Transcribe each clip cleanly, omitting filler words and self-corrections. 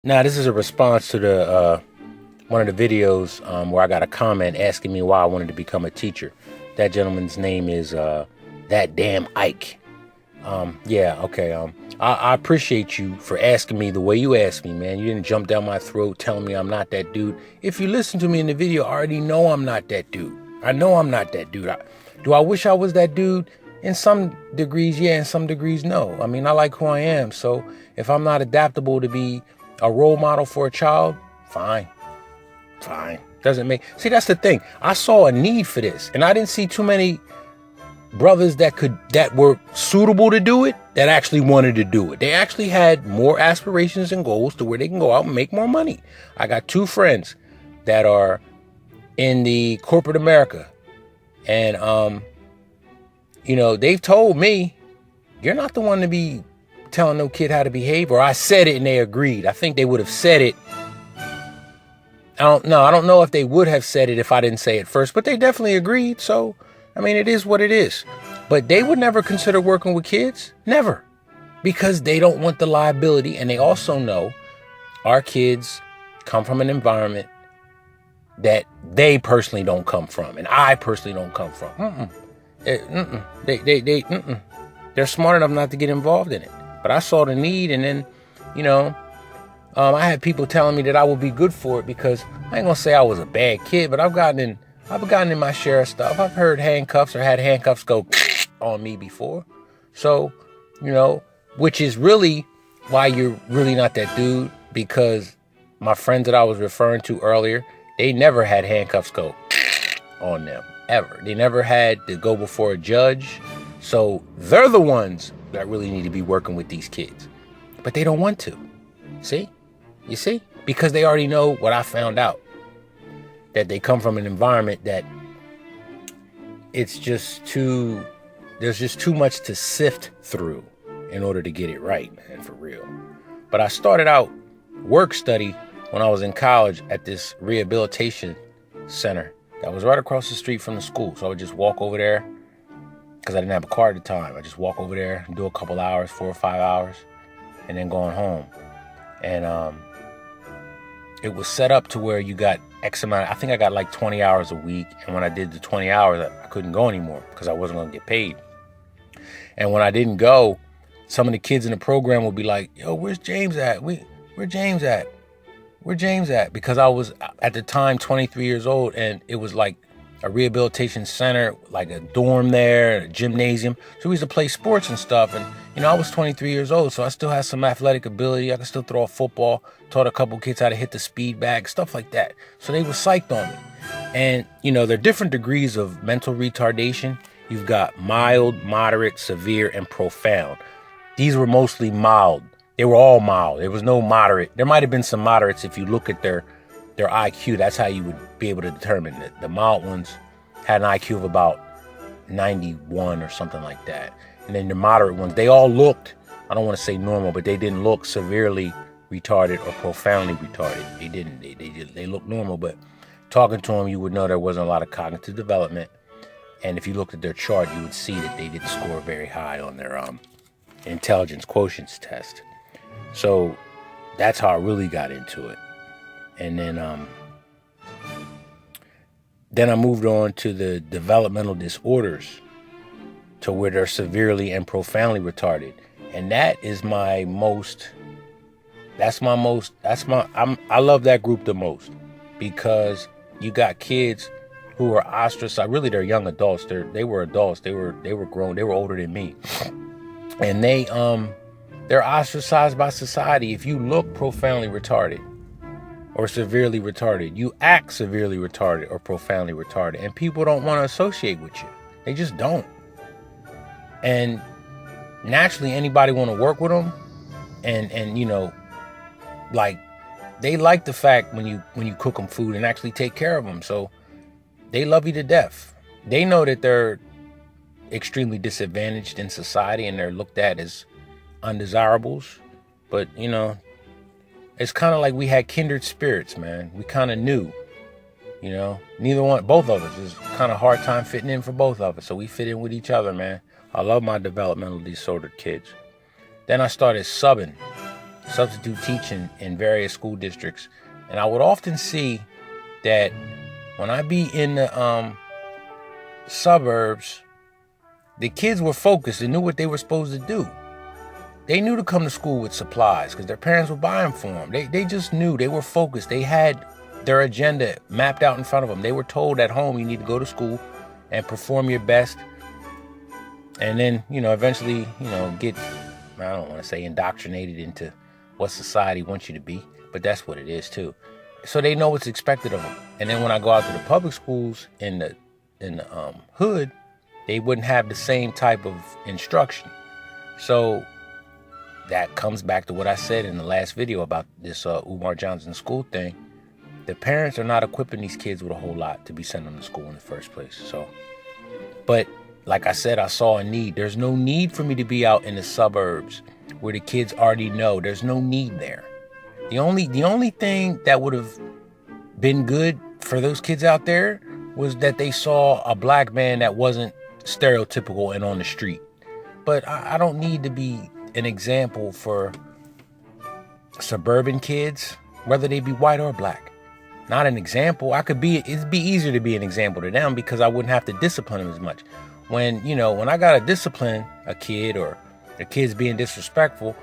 Now, this is a response to the one of the videos where I got a comment asking me why I wanted to become a teacher. That gentleman's name is that damn Ike. Yeah, okay. I appreciate you for asking me the way you asked me, man. You didn't jump down my throat telling me I'm not that dude. If you listen to me in the video, I already know I'm not that dude. I know I'm not that dude. Do I wish I was that dude? In some degrees, yeah. In some degrees, no. I mean, I like who I am. So if I'm not adaptable to be a role model for a child, fine. Doesn't make... See, that's the thing. I saw a need for this, and I didn't see too many brothers that were suitable to do it, that actually wanted to do it. They actually had more aspirations and goals to where they can go out and make more money. I got two friends that are in the corporate America, and they've told me, you're not the one to be telling no kid how to behave. Or I said it and they agreed. I think they would have said it. I don't know if they would have said it if I didn't say it first, but they definitely agreed. So, I mean, it is what it is. But they would never consider working with kids. Never. Because they don't want the liability. And they also know our kids come from an environment that they personally don't come from. And I personally don't come from. They're smart enough not to get involved in it. But I saw the need, and then, I had people telling me that I would be good for it because I ain't gonna say I was a bad kid, but I've gotten in my share of stuff. I've heard handcuffs or had handcuffs go on me before. So, which is really why you're really not that dude, because my friends that I was referring to earlier, they never had handcuffs go on them, ever. They never had to go before a judge. So they're the ones that really need to be working with these kids. But they don't want to. See? You see? Because they already know what I found out. That they come from an environment that there's just too much to sift through in order to get it right, man, for real. But I started out work study when I was in college at this rehabilitation center that was right across the street from the school. So I would just walk over there, because I didn't have a car at the time. I just walk over there and do a couple hours, 4 or 5 hours, and then going home. And it was set up to where you got X amount. I think I got like 20 hours a week. And when I did the 20 hours, I couldn't go anymore because I wasn't going to get paid. And when I didn't go, some of the kids in the program would be like, yo, where's James at? Where James at? Where James at? Because I was, at the time, 23 years old, and it was like a rehabilitation center, like a dorm there, a gymnasium. So we used to play sports and stuff. And, I was 23 years old, so I still had some athletic ability. I could still throw a football, taught a couple kids how to hit the speed bag, stuff like that. So they were psyched on me. And, there are different degrees of mental retardation. You've got mild, moderate, severe, and profound. These were mostly mild. They were all mild. There was no moderate. There might have been some moderates if you look at their IQ. That's how you would be able to determine that. The mild ones had an IQ of about 91 or something like that. And then the moderate ones, they all looked, I don't want to say normal, but they didn't look severely retarded or profoundly retarded. They didn't. They looked normal, but talking to them, you would know there wasn't a lot of cognitive development. And if you looked at their chart, you would see that they didn't score very high on their intelligence quotients test. So that's how I really got into it. And then I moved on to the developmental disorders, to where they're severely and profoundly retarded. And I love that group the most, because you got kids who are ostracized. Really, they're young adults. They were adults. They were grown. They were older than me. And they're ostracized by society. If you look profoundly retarded or severely retarded, you act severely retarded or profoundly retarded, and people don't want to associate with you. They just don't. And naturally, anybody want to work with them, and like, they like the fact when you cook them food and actually take care of them. So they love you to death. They know that they're extremely disadvantaged in society and they're looked at as undesirables. But it's kind of like we had kindred spirits, man. We kind of knew, both of us. It was kind of hard time fitting in for both of us. So we fit in with each other, man. I love my developmental disordered kids. Then I started subbing substitute teaching in various school districts, and I would often see that when I be in the suburbs, the kids were focused and knew what they were supposed to do. They knew to come to school with supplies because their parents would buy them for them. They just knew. They were focused. They had their agenda mapped out in front of them. They were told at home, you need to go to school and perform your best. And then, eventually, get, I don't want to say indoctrinated into what society wants you to be, but that's what it is too. So they know what's expected of them. And then when I go out to the public schools in the hood, they wouldn't have the same type of instruction. So that comes back to what I said in the last video about this Umar Johnson school thing. The parents are not equipping these kids with a whole lot to be sending them to school in the first place. So, but like I said, I saw a need. There's no need for me to be out in the suburbs where the kids already know. There's no need there. The only thing that would have been good for those kids out there was that they saw a black man that wasn't stereotypical and on the street. But I don't need to be an example for suburban kids, whether they be white or black. Not an example. It'd be easier to be an example to them because I wouldn't have to discipline them as much. When I gotta discipline a kid or the kid's being disrespectful,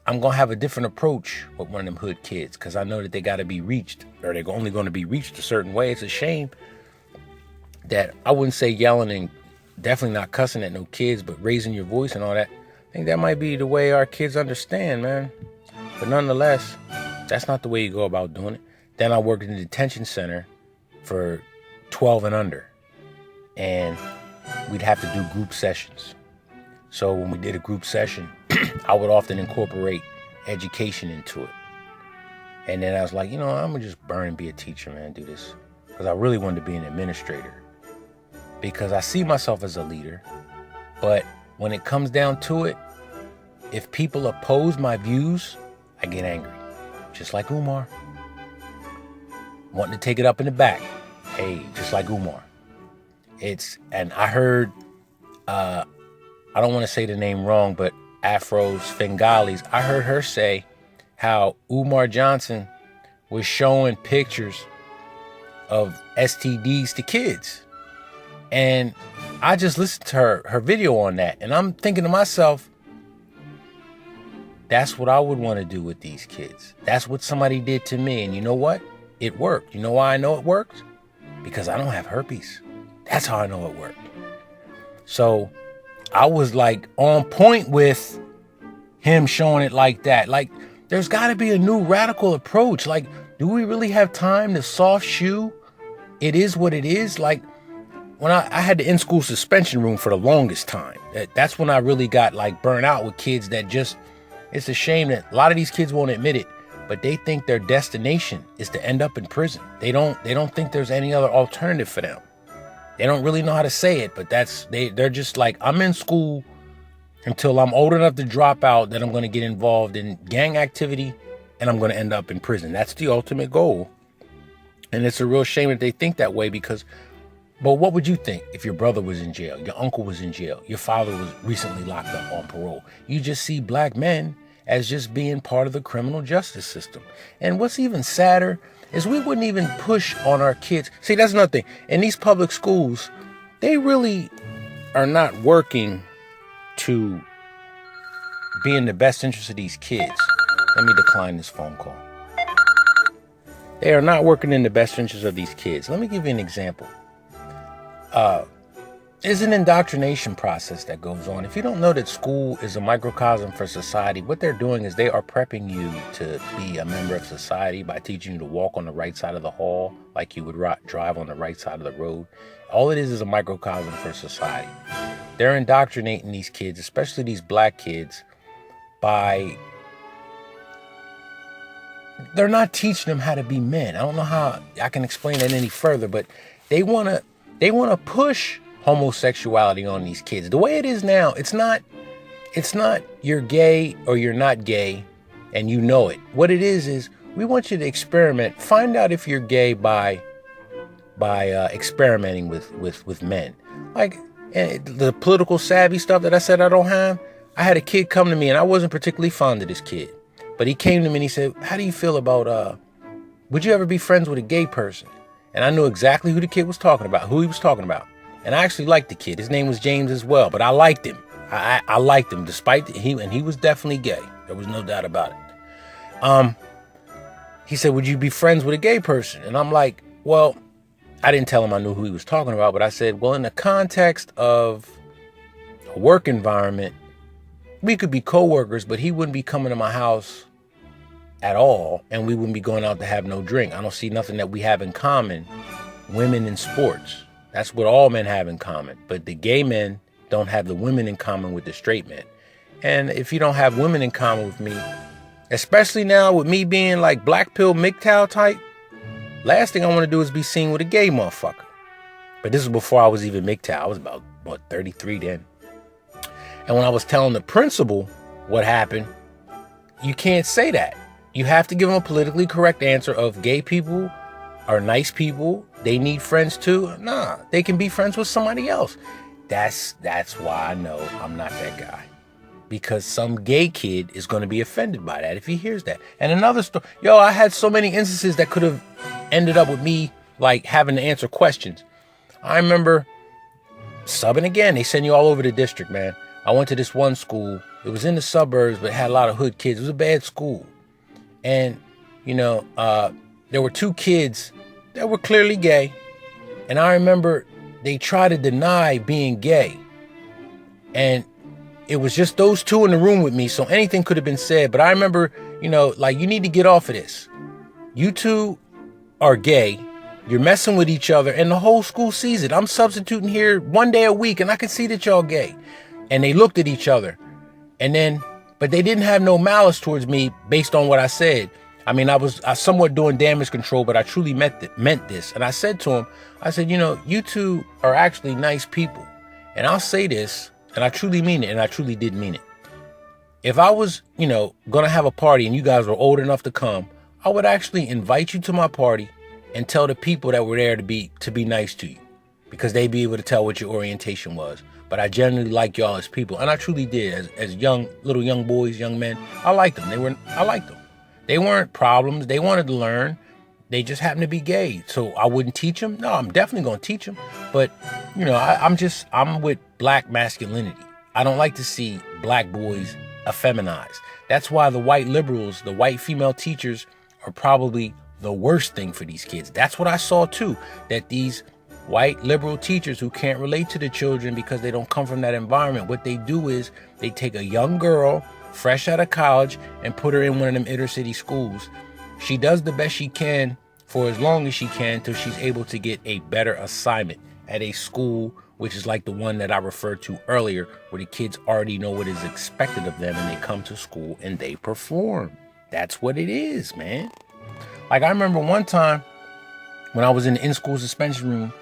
I'm gonna have a different approach with one of them hood kids because I know that they gotta be reached, or they're only gonna be reached a certain way. It's a shame that I wouldn't say yelling and definitely not cussing at no kids, but raising your voice and all that. I think that might be the way our kids understand, man. But nonetheless, that's not the way you go about doing it. Then I worked in the detention center for 12 and under. And we'd have to do group sessions. So when we did a group session, I would often incorporate education into it. And then I was like, I'm going to just burn and be a teacher, man, do this. Because I really wanted to be an administrator. Because I see myself as a leader. But when it comes down to it, if people oppose my views, I get angry. Just like Umar. Wanting to take it up in the back. Hey, just like Umar. And I heard, I don't want to say the name wrong, but Afro's Fingali's, I heard her say how Umar Johnson was showing pictures of STDs to kids. And I just listened to her video on that. And I'm thinking to myself, that's what I would want to do with these kids. That's what somebody did to me. And you know what? It worked. You know why I know it worked? Because I don't have herpes. That's how I know it worked. So I was like on point with him showing it like that. Like, there's got to be a new radical approach. Like, do we really have time to soft shoe? It is what it is. Like, when I had the in-school suspension room for the longest time. That's when I really got like burnt out with kids that just, it's a shame that a lot of these kids won't admit it, but they think their destination is to end up in prison. They don't think there's any other alternative for them. They don't really know how to say it, but they're just like, I'm in school until I'm old enough to drop out, that I'm going to get involved in gang activity and I'm going to end up in prison. That's the ultimate goal. And it's a real shame that they think that way because, but what would you think if your brother was in jail, your uncle was in jail, your father was recently locked up on parole? You just see black men as just being part of the criminal justice system. And what's even sadder is we wouldn't even push on our kids. See, that's another thing. In these public schools, they really are not working to be in the best interest of these kids. Let me decline this phone call. They are not working in the best interest of these kids. Let me give you an example. There's an indoctrination process that goes on. If you don't know that school is a microcosm for society, what they're doing is they are prepping you to be a member of society by teaching you to walk on the right side of the hall like you would drive on the right side of the road. All it is a microcosm for society. They're indoctrinating these kids, especially these black kids, by... They're not teaching them how to be men. I don't know how I can explain that any further, but they want to push homosexuality on these kids. The way it is now, it's not you're gay or you're not gay and you know it. What it is we want you to experiment. Find out if you're gay by experimenting with men. Like the political savvy stuff that I said I don't have, I had a kid come to me, and I wasn't particularly fond of this kid, but he came to me and he said, how do you feel about, would you ever be friends with a gay person? And I knew exactly who the kid was talking about, who he was talking about. And I actually liked the kid. His name was James as well, but I liked him. I liked him despite he was definitely gay. There was no doubt about it. He said, would you be friends with a gay person? And I'm like, well, I didn't tell him I knew who he was talking about, but I said, well, in the context of a work environment, we could be co-workers, but he wouldn't be coming to my house at all, and we wouldn't be going out to have no drink. I don't see nothing that we have in common. Women in sports. That's what all men have in common. But the gay men don't have the women in common with the straight men. And if you don't have women in common with me, especially now with me being like black pill MGTOW type, last thing I want to do is be seen with a gay motherfucker. But this was before I was even MGTOW. I was about, 33 then. And when I was telling the principal what happened, you can't say that. You have to give them a politically correct answer of gay people are nice people. They need friends too. Nah, they can be friends with somebody else. That's why I know I'm not that guy. Because some gay kid is going to be offended by that if he hears that. And another story, I had so many instances that could have ended up with me like having to answer questions. I remember subbing again. They send you all over the district, man. I went to this one school. It was in the suburbs, but it had a lot of hood kids. It was a bad school. And, there were two kids that were clearly gay. And I remember they tried to deny being gay. And it was just those two in the room with me, so anything could have been said. But I remember, you need to get off of this. You two are gay. You're messing with each other, and the whole school sees it. I'm substituting here one day a week, and I can see that y'all gay. And they looked at each other. But they didn't have no malice towards me based on what I said. I mean, I was somewhat doing damage control, but I truly meant this. And I said to him, you two are actually nice people. And I'll say this, and I truly mean it, and I truly did mean it. If I was, going to have a party and you guys were old enough to come, I would actually invite you to my party and tell the people that were there to be nice to you, because they'd be able to tell what your orientation was. But I generally like y'all as people, and I truly did. As little young boys, young men, I liked them. I liked them. They weren't problems. They wanted to learn. They just happened to be gay. So I wouldn't teach them. No, I'm definitely going to teach them. But, I'm with black masculinity. I don't like to see black boys effeminized. That's why the white liberals, the white female teachers are probably the worst thing for these kids. That's what I saw too, that these white liberal teachers who can't relate to the children because they don't come from that environment, what they do is they take a young girl fresh out of college and put her in one of them inner city schools. She does the best she can for as long as she can till she's able to get a better assignment at a school, which is like the one that I referred to earlier, where the kids already know what is expected of them and they come to school and they perform. That's what it is, man. Like I remember one time when I was in the in-school suspension room,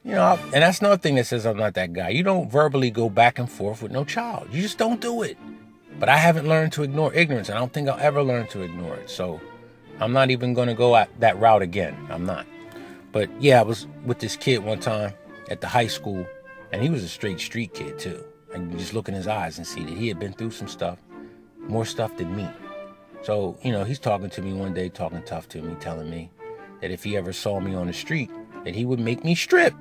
and that's another thing that says I'm not that guy. You don't verbally go back and forth with no child. You just don't do it. But I haven't learned to ignore ignorance, and I don't think I'll ever learn to ignore it. So I'm not even going to go at that route again. I'm not. But yeah, I was with this kid one time at the high school, and he was a straight street kid too. And you just look in his eyes and see that he had been through some stuff, more stuff than me. So, he's talking to me one day, talking tough to me, telling me that if he ever saw me on the street, that he would make me strip.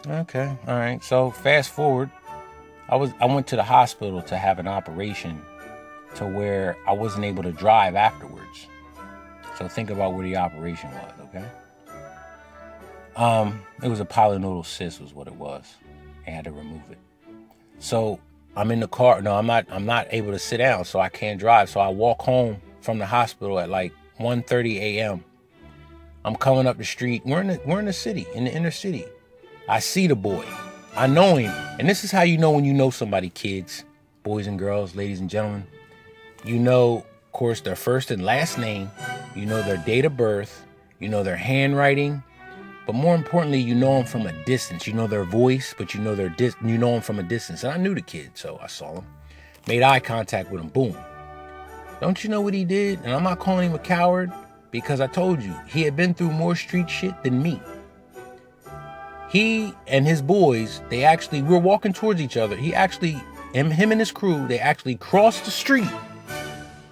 Okay, all right. So fast forward, I went to the hospital to have an operation to where I wasn't able to drive afterwards. So think about where the operation was, okay? It was a pilonidal cyst was what it was. They had to remove it. So I'm in the car. No, I'm not able to sit down, so I can't drive. So I walk home from the hospital at like 1:30 a.m. I'm coming up the street. We're in the city, in the inner city. I see the boy. I know him. And this is how you know when you know somebody, kids, boys and girls, ladies and gentlemen. You know, of course, their first and last name. You know their date of birth. You know their handwriting. But more importantly, you know them from a distance. You know their voice, but you know you know them from a distance. And I knew the kid, so I saw him. Made eye contact with him. Boom. Don't you know what he did? And I'm not calling him a coward, because I told you, he had been through more street shit than me. He and his boys, we were walking towards each other. He actually him and his crew, they actually crossed the street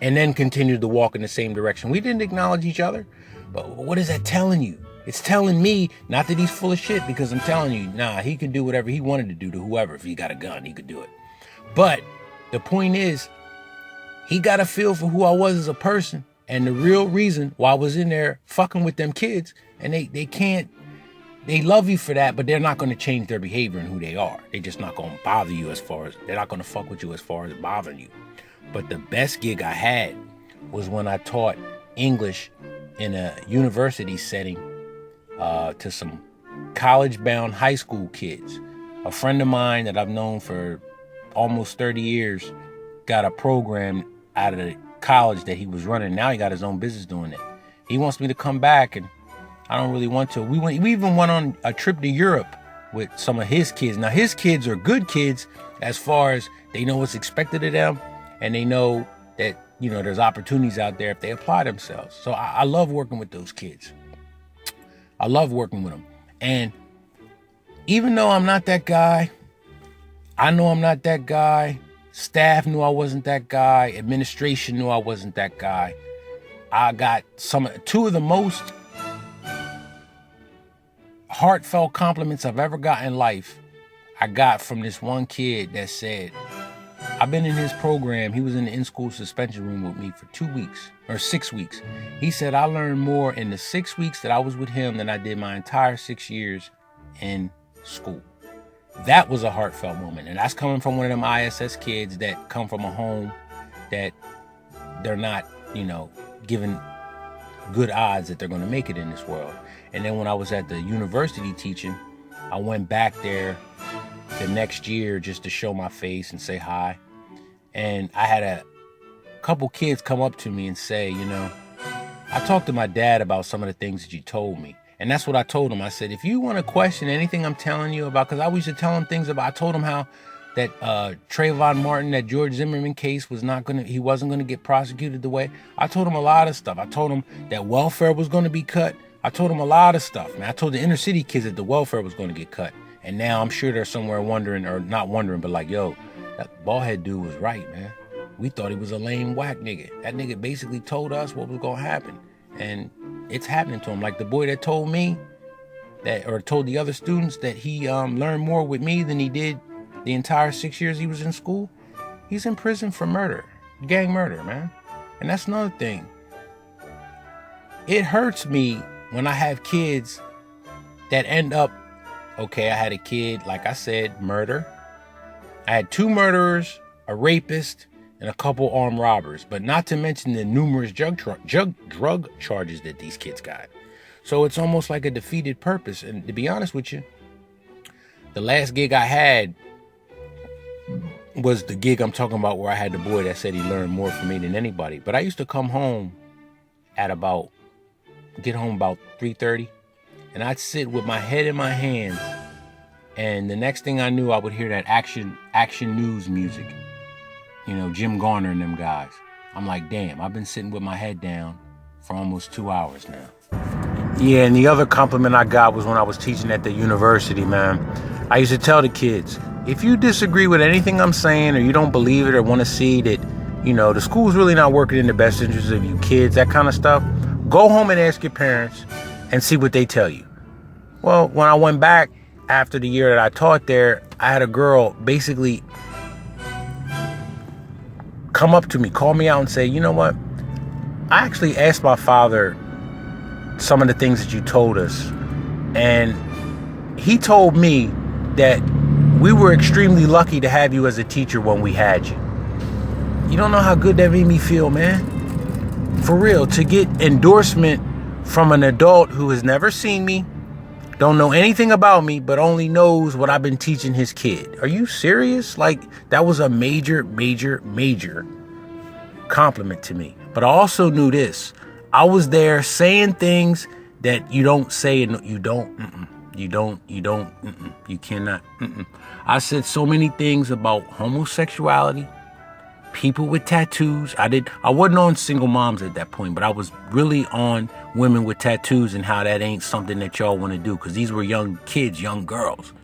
and then continued to walk in the same direction. We didn't acknowledge each other. But what is that telling you? It's telling me not that he's full of shit, because I'm telling you, nah, he could do whatever he wanted to do to whoever. If he got a gun, he could do it. But the point is, he got a feel for who I was as a person. And the real reason why I was in there fucking with them kids, and they love you for that, but they're not going to change their behavior and who they are. They're just not going to bother you they're not going to fuck with you as far as bothering you. But the best gig I had was when I taught English in a university setting to some college-bound high school kids. A friend of mine that I've known for almost 30 years got a program out of the college that he was running. Now he got his own business doing it. He wants me to come back, and I don't really want to. We even went on a trip to Europe with some of his kids. Now, his kids are good kids as far as they know what's expected of them, and they know that, you know, there's opportunities out there if they apply themselves. So I love working with those kids. I love working with them. And even though I'm not that guy, I know I'm not that guy. Staff knew I wasn't that guy. Administration knew I wasn't that guy. I got two of the most heartfelt compliments I've ever got in life. I got from this one kid that said, I've been in his program. He was in the in-school suspension room with me for 2 weeks or 6 weeks. He said, I learned more in the 6 weeks that I was with him than I did my entire 6 years in school. That was a heartfelt moment. And that's coming from one of them ISS kids that come from a home that they're not, you know, given good odds that they're going to make it in this world. And then when I was at the university teaching, I went back there the next year just to show my face and say hi. And I had a couple kids come up to me and say, you know, I talked to my dad about some of the things that you told me. And that's what I told him. I said, if you want to question anything I'm telling you about, because I used to tell him things about, I told him how that Trayvon Martin, that George Zimmerman case he wasn't going to get prosecuted the way. I told him a lot of stuff. I told him that welfare was going to be cut. I told him a lot of stuff, man. I told the inner city kids that the welfare was going to get cut. And now I'm sure they're somewhere wondering, or not wondering, but like, yo, that baldhead dude was right, man. We thought he was a lame whack nigga. That nigga basically told us what was going to happen. And it's happening to him. Like the boy that told me that, or told the other students that he learned more with me than he did the entire 6 years he was in school. He's in prison for murder, gang murder, man. And that's another thing. It hurts me when I have kids that end up, okay, I had a kid, like I said, murder. I had 2 murderers, a rapist, and a couple armed robbers, but not to mention the numerous drug charges that these kids got. So it's almost like a defeated purpose. And to be honest with you, the last gig I had was the gig I'm talking about where I had the boy that said he learned more from me than anybody. But I used to come home get home about 3:30, and I'd sit with my head in my hands, and the next thing I knew, I would hear that action news music. You know, Jim Garner and them guys. I'm like, damn, I've been sitting with my head down for almost 2 hours now. Yeah, and the other compliment I got was when I was teaching at the university, man. I used to tell the kids, if you disagree with anything I'm saying, or you don't believe it, or want to see that, you know, the school's really not working in the best interest of you kids, that kind of stuff, go home and ask your parents and see what they tell you. Well, when I went back after the year that I taught there, I had a girl basically come up to me, call me out and say, you know what? I actually asked my father some of the things that you told us. And he told me that we were extremely lucky to have you as a teacher when we had you. You don't know how good that made me feel, man. For real, to get endorsement from an adult who has never seen me, don't know anything about me, but only knows what I've been teaching his kid. Are you serious? Like, that was a major, major, major compliment to me. But I also knew this. I was there saying things that you don't say, and you cannot. I said so many things about homosexuality, people with tattoos. I wasn't on single moms at that point, but I was really on women with tattoos and how that ain't something that y'all want to do, because these were young kids, young girls.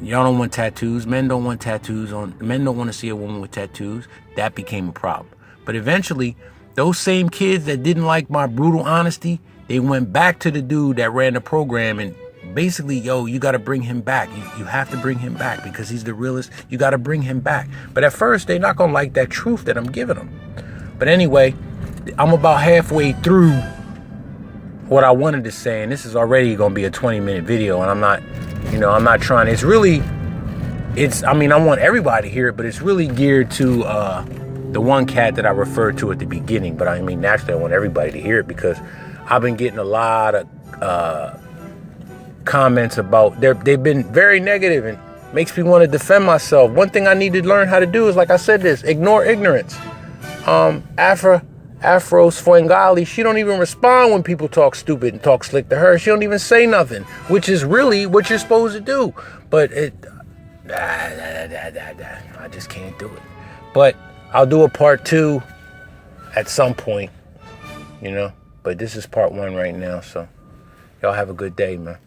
Y'all don't want tattoos. Men don't want tattoos on. Men don't want to see a woman with tattoos. That became a problem. But eventually, those same kids that didn't like my brutal honesty, they went back to the dude that ran the program and basically, yo, you got to bring him back. You have to bring him back because he's the realest. You got to bring him back. But at first, they're not going to like that truth that I'm giving them. But anyway, I'm about halfway through what I wanted to say, and this is already going to be a 20-minute video, and I'm not trying. I want everybody to hear it, but it's really geared to the one cat that I referred to at the beginning. But I mean, naturally, I want everybody to hear it because I've been getting a lot of comments about, they've been very negative and makes me want to defend myself. One thing I need to learn how to do is, like I said this, ignore ignorance. Afro Swangali, she don't even respond when people talk stupid and talk slick to her. She don't even say nothing, which is really what you're supposed to do. But I just can't do it. But I'll do a part 2 at some point, But this is part 1 right now, so y'all have a good day, man.